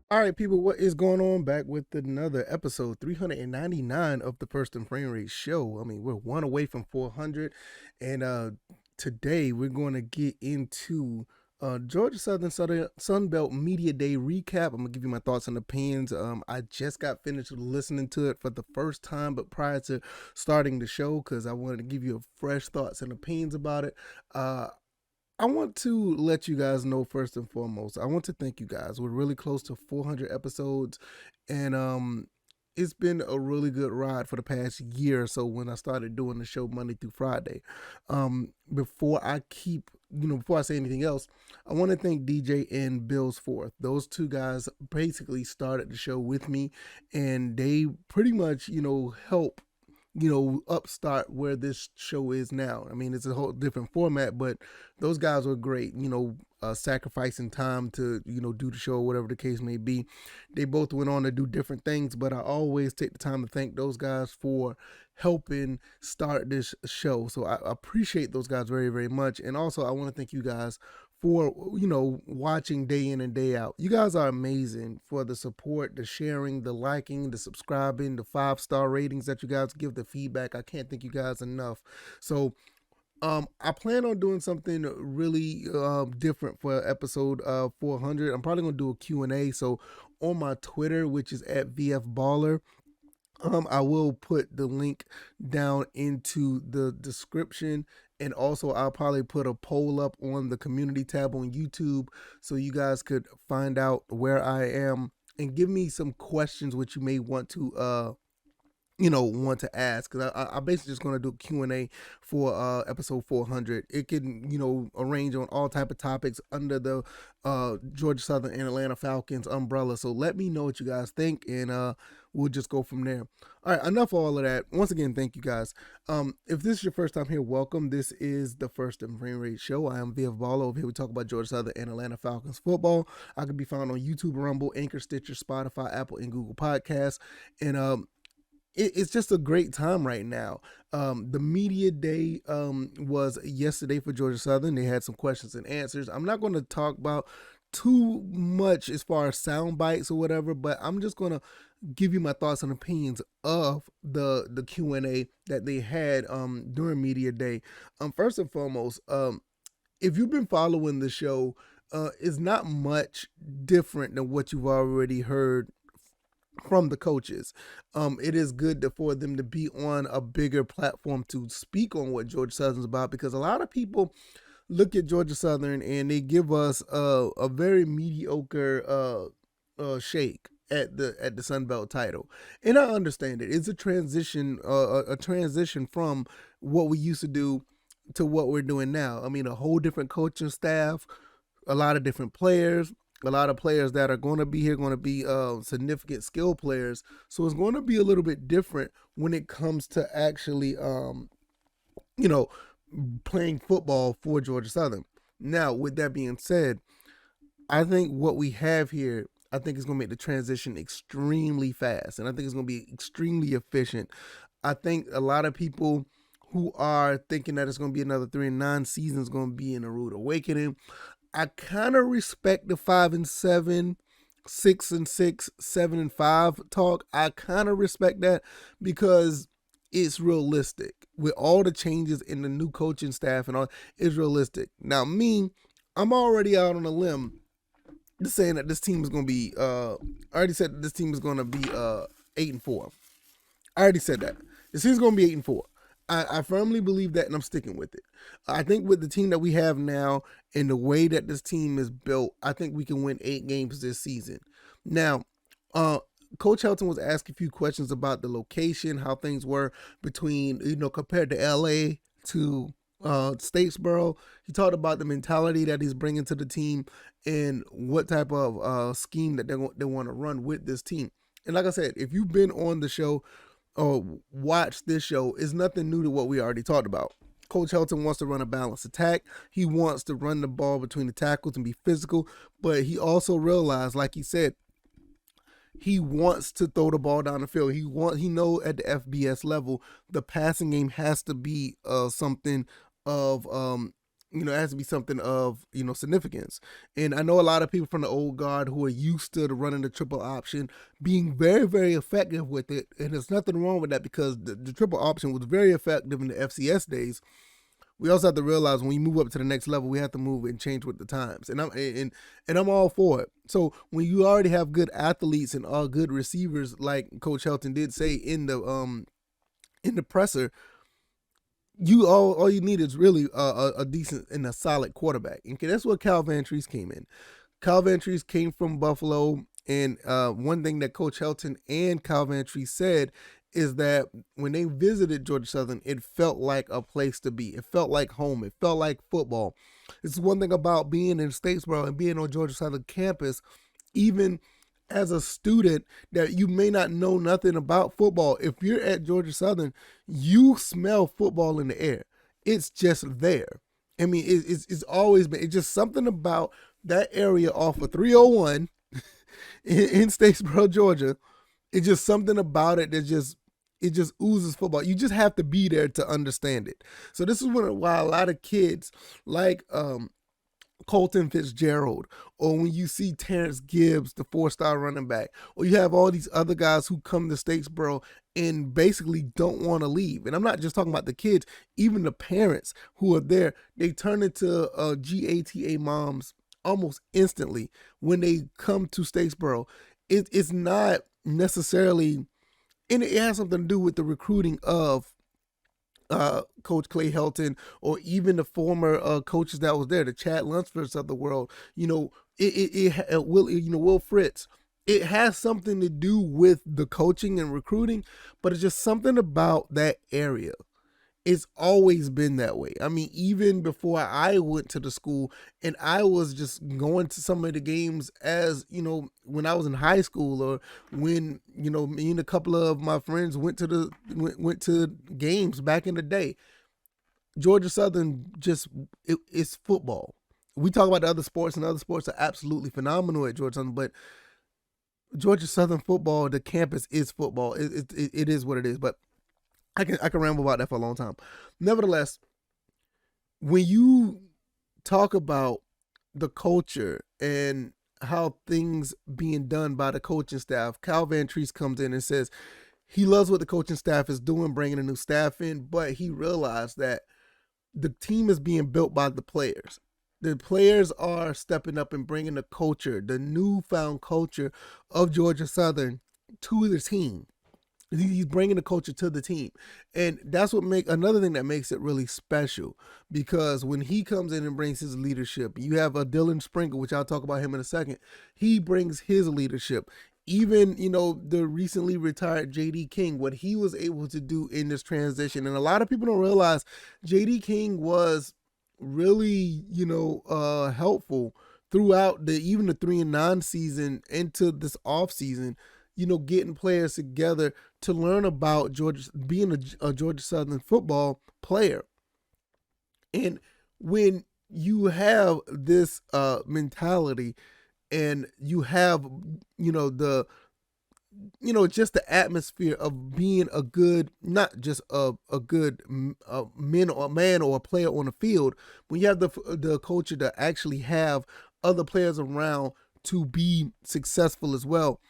All right, people, what is going on? Back with another episode 399 of the First and Frame Rate Show. I mean, we're one away from 400, and today we're going to get into Georgia Southern Sun Belt Media Day recap. I'm gonna give you my thoughts and opinions. I just got finished listening to it for the first time, but prior to starting the show, because I wanted to give you fresh thoughts and opinions about it. I want to let you guys know first and foremost. I want to thank you guys. We're really close to 400 episodes, and it's been a really good ride for the past year or so. When I started doing the show Monday through Friday, before I say anything else, I want to thank DJ and Bills Forth. Those two guys basically started the show with me, and they pretty much help upstart where this show is now. I mean, it's a whole different format, but those guys were great, sacrificing time to, do the show, whatever the case may be. They both went on to do different things, but I always take the time to thank those guys for helping start this show. So I appreciate those guys very, very much. And also, I want to thank you guys for watching day in and day out. You guys are amazing for the support, the sharing, the liking, the subscribing, the 5-star ratings that you guys give, the feedback. I can't thank you guys enough. So I plan on doing something really different for episode 400. I'm probably gonna do a Q&A. So on my Twitter, which is at VFBaller, I will put the link down into the description, and also I'll probably put a poll up on the community tab on YouTube so you guys could find out where I am and give me some questions which you may want to want to ask, because I basically just going to do a Q&A for episode 400. It can arrange on all type of topics under the Georgia Southern and Atlanta Falcons umbrella. So let me know what you guys think, and we'll just go from there. All right, enough of all of that. Once again, thank you guys. If this is your first time here, welcome. This is the First and Frame Rate Show. I am VF Ball. Over here we talk about Georgia Southern and Atlanta Falcons football. I can be found on YouTube, Rumble, Anchor, Stitcher, Spotify, Apple, and Google Podcasts. And it's just a great time right now. The media day was yesterday for Georgia Southern. They had some questions and answers. I'm not going to talk about too much as far as sound bites or whatever, but I'm just going to give you my thoughts and opinions of the Q&A that they had during media day. First and foremost, if you've been following the show, it's not much different than what you've already heard from the coaches. It is good for them to be on a bigger platform to speak on what Georgia Southern's about, because a lot of people look at Georgia Southern and they give us a very mediocre shake at the Sun Belt title, and I understand it. It's a transition from what we used to do to what we're doing now. I mean, a whole different coaching staff, a lot of different players, a lot of players that are going to be here, going to be significant skill players. So it's going to be a little bit different when it comes to actually, playing football for Georgia Southern. Now, with that being said, I think what we have here, I think is going to make the transition extremely fast, and I think it's going to be extremely efficient. I think a lot of people who are thinking that it's going to be another 3-9 season is going to be in a rude awakening. I kind of respect the 5-7, 6-6, 7-5 talk. I kind of respect that because it's realistic. With all the changes in the new coaching staff and all, it's realistic. Now, I'm already out on a limb just saying that this team is going to be. I already said that this team is going to be 8-4. I already said that this team's going to be 8-4. I firmly believe that, and I'm sticking with it. I think with the team that we have now and the way that this team is built, I think we can win 8 games this season. Now, Coach Helton was asking a few questions about the location, how things were between, compared to LA to Statesboro. He talked about the mentality that he's bringing to the team and what type of scheme that they want to run with this team. And like I said, if you've been on the show or watch this show, is nothing new to what we already talked about. Coach Helton wants to run a balanced attack. He wants to run the ball between the tackles and be physical, but he also realized, like he said, he wants to throw the ball down the field. He know at the FBS level, the passing game has to be something of it has to be something of, significance. And I know a lot of people from the old guard who are used to running the triple option being very, very effective with it. And there's nothing wrong with that because the triple option was very effective in the FCS days. We also have to realize when you move up to the next level, we have to move and change with the times. And I'm all for it. So when you already have good athletes and all good receivers, like Coach Helton did say in the presser, you all you need is really a decent and a solid quarterback. And that's what Cal Vantrease came in. Cal Vantrease came from Buffalo, and one thing that Coach Helton and Cal Vantrease said is that when they visited Georgia Southern, it felt like a place to be. It felt like home. It felt like football. It's one thing about being in Statesboro and being on Georgia Southern campus, even as a student that you may not know nothing about football. If you're at Georgia Southern, you smell football in the air. It's just there. I mean, it's always been. It's just something about that area off of 301 in Statesboro, Georgia. It's just something about it that just oozes football. You just have to be there to understand it. So this is why a lot of kids like Colton Fitzgerald, or when you see Terrence Gibbs, the 4-star running back, or you have all these other guys who come to Statesboro and basically don't want to leave. And I'm not just talking about the kids, even the parents who are there, they turn into GATA moms almost instantly when they come to Statesboro. It's not necessarily, and it has something to do with the recruiting of Coach Clay Helton, or even the former coaches that was there, the Chad Lunsfords of the world. Will Fritz. It has something to do with the coaching and recruiting, but it's just something about that area. It's always been that way. I mean, even before I went to the school, and I was just going to some of the games as, when I was in high school, or when, me and a couple of my friends went to games back in the day. Georgia Southern it's football. We talk about the other sports, and other sports are absolutely phenomenal at Georgia Southern, but Georgia Southern football, the campus is football. It is what it is. But I can ramble about that for a long time. Nevertheless, when you talk about the culture and how things being done by the coaching staff, Cal Vantrease comes in and says he loves what the coaching staff is doing, bringing a new staff in, but he realized that the team is being built by the players. The players are stepping up and bringing the culture, the newfound culture of Georgia Southern to the team. He's bringing the culture to the team. And that's another thing that makes it really special, because when he comes in and brings his leadership, you have a Dillon Sprinkle, which I'll talk about him in a second. He brings his leadership. Even, the recently retired J.D. King, what he was able to do in this transition. And a lot of people don't realize J.D. King was really, helpful throughout even the 3-9 season into this off season, getting players together to learn about being a Georgia Southern football player. And when you have this mentality, and you have, just the atmosphere of being a good, not just a good man or a player on the field, when you have the culture to actually have other players around to be successful as well,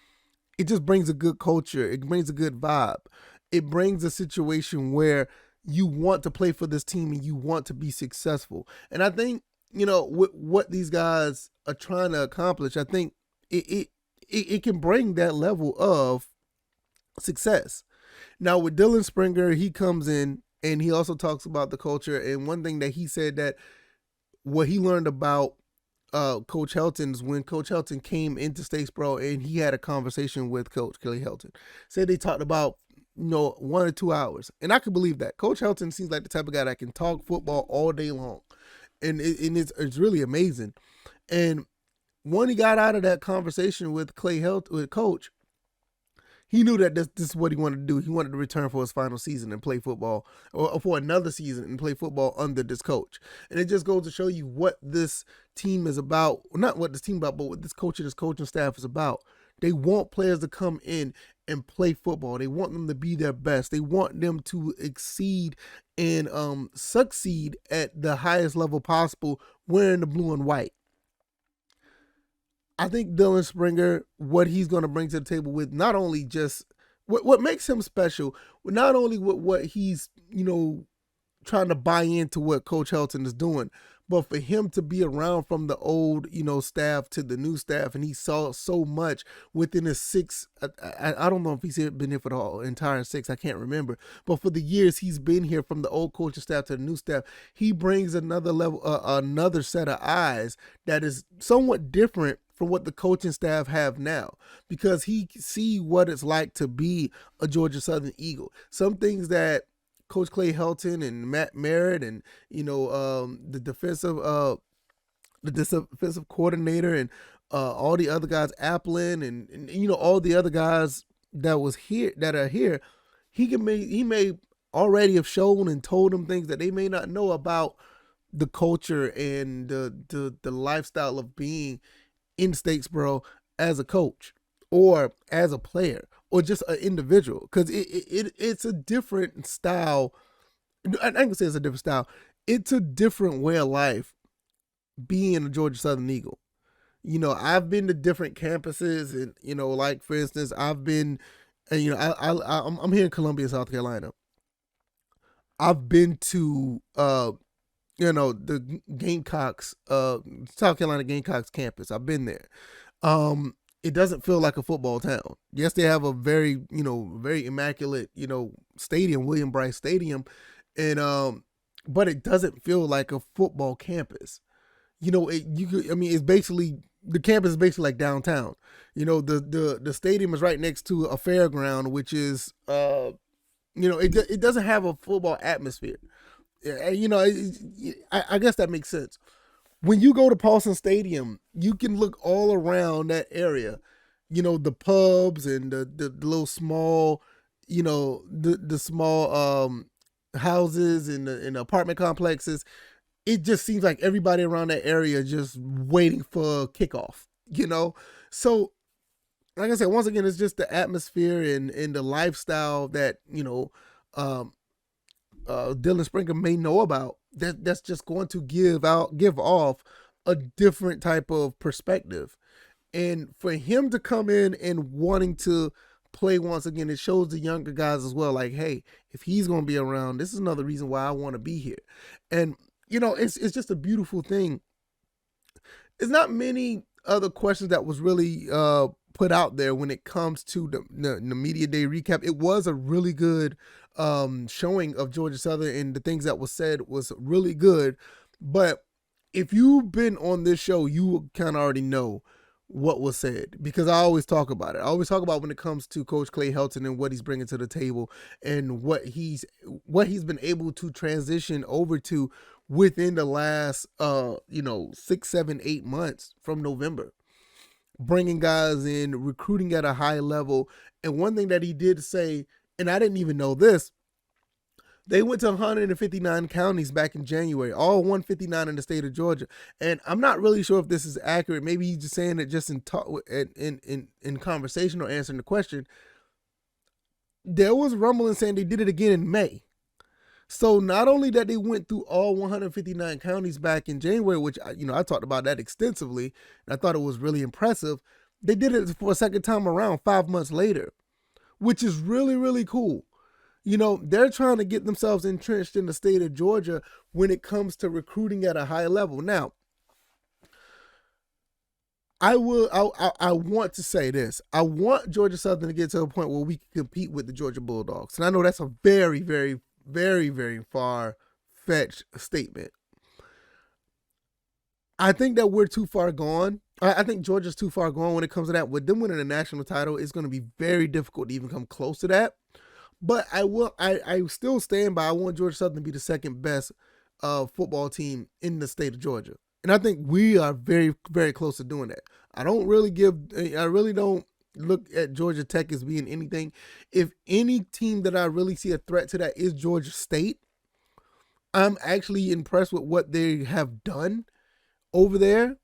it just brings a good culture. It brings a good vibe. It brings a situation where you want to play for this team and you want to be successful. And I think, what these guys are trying to accomplish, I think it can bring that level of success. Now with Dillon Springer, he comes in and he also talks about the culture. And one thing that he said, that what he learned about Coach Helton's, when Coach Helton came into Statesboro and he had a conversation with Coach Clay Helton, said they talked about 1 or 2 hours, and I could believe that. Coach Helton seems like the type of guy that can talk football all day long, and it's really amazing. And when he got out of that conversation with Clay Helton, with Coach, he knew that this is what he wanted to do. He wanted to return for his final season and play football, or for another season and play football under this coach. And it just goes to show you what this team is about. Not what this team is about, but what this coach and his coaching staff is about. They want players to come in and play football. They want them to be their best. They want them to exceed and succeed at the highest level possible wearing the blue and white. I think Dillon Springer, what he's going to bring to the table with not only just what makes him special, not only with what he's, trying to buy into what Coach Helton is doing, but for him to be around from the old, staff to the new staff, and he saw so much within his six. I don't know if he's been here for the entire six. I can't remember, but for the years he's been here, from the old coaching staff to the new staff, he brings another level, another set of eyes that is somewhat different from what the coaching staff have now, because he see what it's like to be a Georgia Southern Eagle. Some things that Coach Clay Helton and Matt Merritt and the defensive coordinator and all the other guys, Applin and all the other guys that are here, he may already have shown and told them things that they may not know about the culture and the lifestyle of being in Statesboro as a coach or as a player or just an individual, because it's a different style. I can say it's a different style. It's a different way of life being a Georgia Southern Eagle. I've been to different campuses, and like for instance, I've been, and I'm here in Columbia, South Carolina. I've been to the Gamecocks, South Carolina Gamecocks campus. I've been there. It doesn't feel like a football town. Yes, they have a very, very immaculate, stadium, William Bryce Stadium, and but it doesn't feel like a football campus. It's basically, the campus is basically like downtown. The stadium is right next to a fairground, which is, it doesn't have a football atmosphere. I guess that makes sense. When you go to Paulson Stadium, you can look all around that area, the pubs and the little small, the small houses and the apartment complexes. It just seems like everybody around that area just waiting for kickoff, So, like I said, once again, it's just the atmosphere and the lifestyle that, Dillon Springer may know about, that's just going to give off a different type of perspective. And for him to come in and wanting to play once again, it shows the younger guys as well, like, hey, if he's going to be around, this is another reason why I want to be here. And, it's just a beautiful thing. It's not many other questions that was really put out there when it comes to the media day recap. It was a really good showing of Georgia Southern, and the things that was said was really good. But if you've been on this show, you kind of already know what was said, because I always talk about it. I always talk about when it comes to Coach Clay Helton and what he's bringing to the table and what he's been able to transition over to within the last 6, 7, 8 months from November, bringing guys in, recruiting at a high level. And one thing that he did say, and I didn't even know this, they went to 159 counties back in January, all 159 in the state of Georgia. And I'm not really sure if this is accurate. Maybe he's just saying it just in conversation or answering the question. There was rumbling saying they did it again in May. So not only that they went through all 159 counties back in January, which I talked about that extensively, and I thought it was really impressive. They did it for a second time around 5 months later, which is really, really cool. They're trying to get themselves entrenched in the state of Georgia when it comes to recruiting at a high level. Now, I want to say this. I want Georgia Southern to get to a point where we can compete with the Georgia Bulldogs. And I know that's a very, very, very, very far-fetched statement. I think that we're too far gone. I think Georgia's too far gone when it comes to that. With them winning a national title, it's going to be very difficult to even come close to that. But I still stand by, I want Georgia Southern to be the second best football team in the state of Georgia. And I think we are very, very close to doing that. I really don't look at Georgia Tech as being anything. If any team that I really see a threat to that is Georgia State, I'm actually impressed with what they have done over there.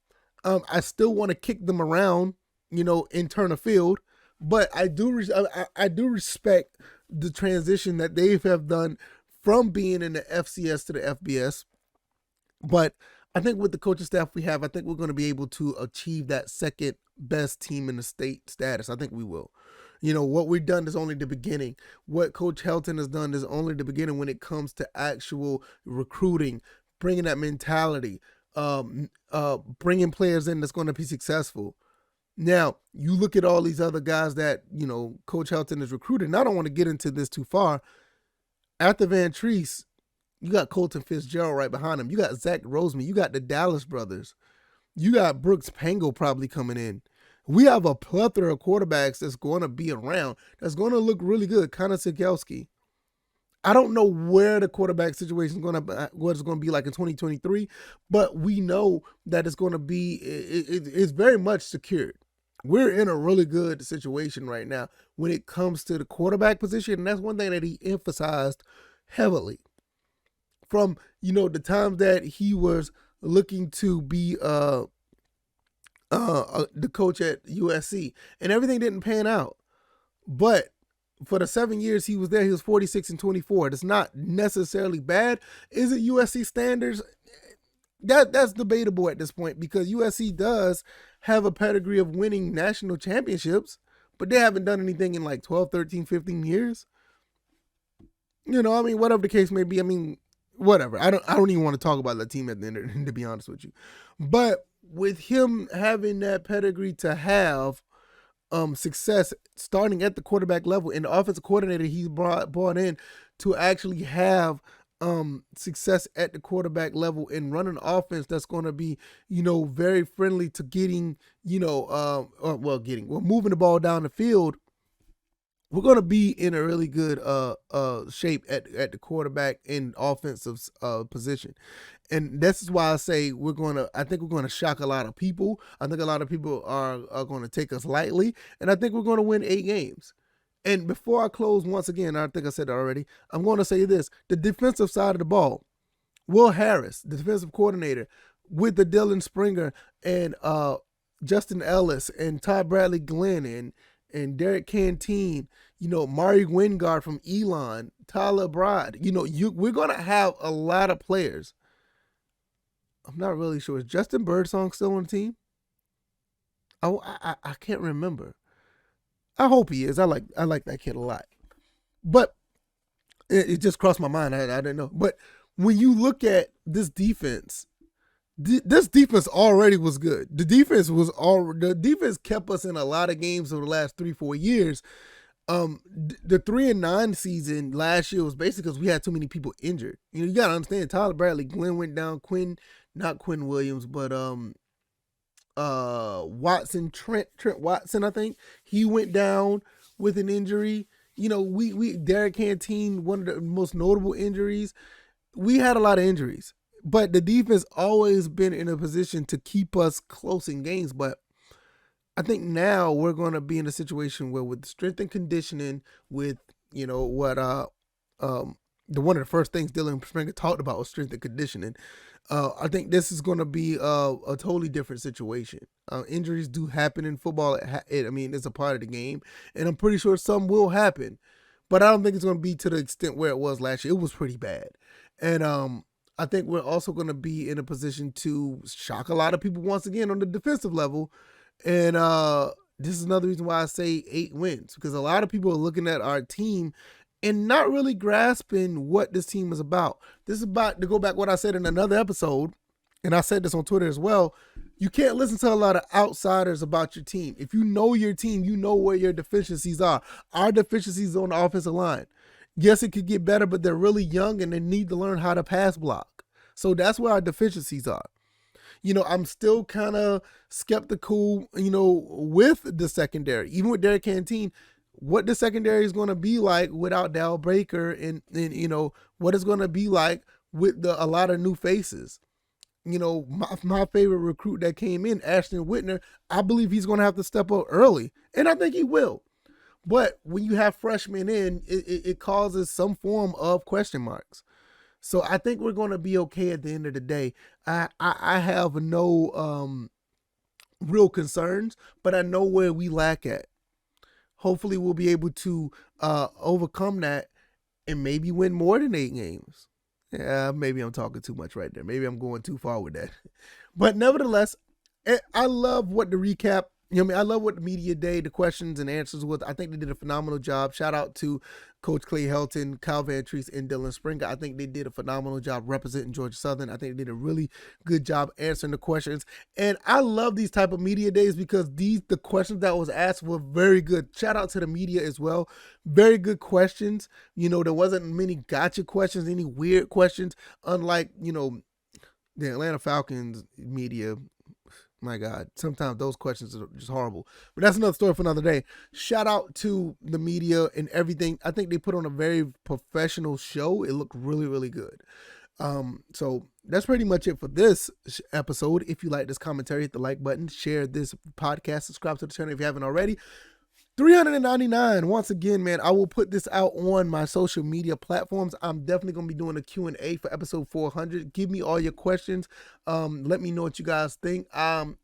I still want to kick them around, in turn of field. But I do respect the transition that they have done from being in the FCS to the FBS. But I think with the coaching staff we have, I think we're going to be able to achieve that second best team in the state status. I think we will. What we've done is only the beginning. What Coach Helton has done is only the beginning when it comes to actual recruiting, bringing that mentality, bringing players in that's going to be successful. Now, you look at all these other guys that, Coach Helton is recruiting. And I don't want to get into this too far. After Vantrease, you got Colton Fitzgerald right behind him. You got Zach Roseman. You got the Dallas brothers. You got Brooks Pango probably coming in. We have a plethora of quarterbacks that's going to be around, that's going to look really good. Connor Sigelski. I don't know where the quarterback situation is what it's going to be like in 2023, but we know that it's going to be, it's very much secured. We're in a really good situation right now when it comes to the quarterback position, and that's one thing that he emphasized heavily. From, the time that he was looking to be the coach at USC, and everything didn't pan out. But for the 7 years he was there, he was 46-24. That's not necessarily bad. Is it USC standards? That's debatable at this point, because USC does have a pedigree of winning national championships, but they haven't done anything in like 12, 13, 15 years. Whatever the case may be, whatever. I don't even want to talk about that team at the end, to be honest with you. But with him having that pedigree to have success starting at the quarterback level, and the offensive coordinator he's brought in to actually have success at the quarterback level and run an offense that's going to be, very friendly to getting, moving the ball down the field, we're going to be in a really good shape at the quarterback and offensive position. And this is why I say I think we're going to shock a lot of people. I think a lot of people are going to take us lightly, and I think we're going to win 8 games. And before I close, once again, I think I said it already, I'm going to say this. The defensive side of the ball, Will Harris, the defensive coordinator, with the Dillon Springer and Justin Ellis and Todd Bradley Glenn and Derek Canteen, Mari Wingard from Elon, Tyler Brod, we're going to have a lot of players. I'm not really sure. Is Justin Birdsong still on the team? I can't remember. I hope he is. I like that kid a lot. But it just crossed my mind. I didn't know. But when you look at this defense, this defense already was good. The defense kept us in a lot of games over the last 3-4 years. The 3-9 season last year was basically because we had too many people injured. You got to understand, Tyler Bradley, Glenn went down, not Quinn Williams, but Watson, Trent Watson, I think he went down with an injury. We Derek Canteen, one of the most notable injuries. We had a lot of injuries, but the defense always been in a position to keep us close in games. But I think now we're going to be in a situation where, with strength and conditioning, with one of the first things Dillon Springer talked about was strength and conditioning. I think this is going to be a totally different situation. Injuries do happen in football. It's a part of the game, and I'm pretty sure some will happen, but I don't think it's going to be to the extent where it was last year. It was pretty bad, and I think we're also going to be in a position to shock a lot of people once again on the defensive level, and this is another reason why I say 8 wins, because a lot of people are looking at our team and not really grasping what this team is about. This is about, to go back what I said in another episode, and I said this on Twitter as well, you can't listen to a lot of outsiders about your team. If you know your team, you know where your deficiencies are. Our deficiencies on the offensive line. Yes, it could get better, but they're really young and they need to learn how to pass block. So that's where our deficiencies are. I'm still kind of skeptical, with the secondary. Even with Derek Canteen, what the secondary is going to be like without Dal Baker, and what it's going to be like with a lot of new faces. My favorite recruit that came in, Ashton Whitner, I believe he's going to have to step up early, and I think he will. But when you have freshmen in, it causes some form of question marks. So I think we're going to be okay at the end of the day. I have no real concerns, but I know where we lack at. hopefully we'll be able to overcome that and maybe win more than 8 games. Yeah, maybe I'm talking too much right there. Maybe I'm going too far with that. But nevertheless, I love what the recap, I love what the media day, the questions and answers was. I think they did a phenomenal job. Shout out to Coach Clay Helton, Kyle Vantrease, and Dillon Springer. I think they did a phenomenal job representing Georgia Southern. I think they did a really good job answering the questions. And I love these type of media days because the questions that was asked were very good. Shout out to the media as well. Very good questions. There wasn't many gotcha questions, any weird questions, unlike, the Atlanta Falcons media. My God, sometimes those questions are just horrible. But that's another story for another day. Shout out to the media and everything. I think they put on a very professional show. It looked really, really good. So that's pretty much it for this episode. If you like this commentary, hit the like button, share this podcast, subscribe to the channel if you haven't already. 399. Once again, man, I will put this out on my social media platforms. I'm definitely going to be doing a Q&A for episode 400. Give me all your questions. Let me know what you guys think.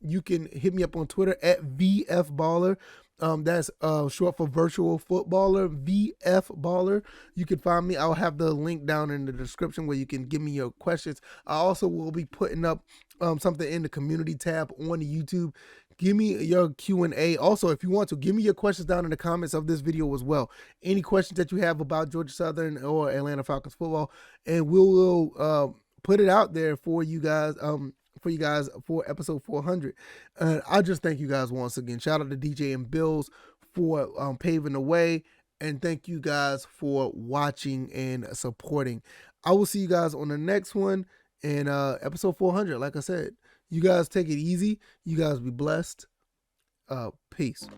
You can hit me up on Twitter at VFBaller. That's short for virtual footballer, VFBaller. You can find me. I'll have the link down in the description where you can give me your questions. I also will be putting up something in the community tab on YouTube. Give me your Q&A. Also, if you want to, give me your questions down in the comments of this video as well. Any questions that you have about Georgia Southern or Atlanta Falcons football, and we will put it out there for you guys. For episode 400. And I just thank you guys once again. Shout out to DJ and Bills for paving the way, and thank you guys for watching and supporting. I will see you guys on the next one in episode 400. Like I said, you guys take it easy. You guys be blessed. Peace.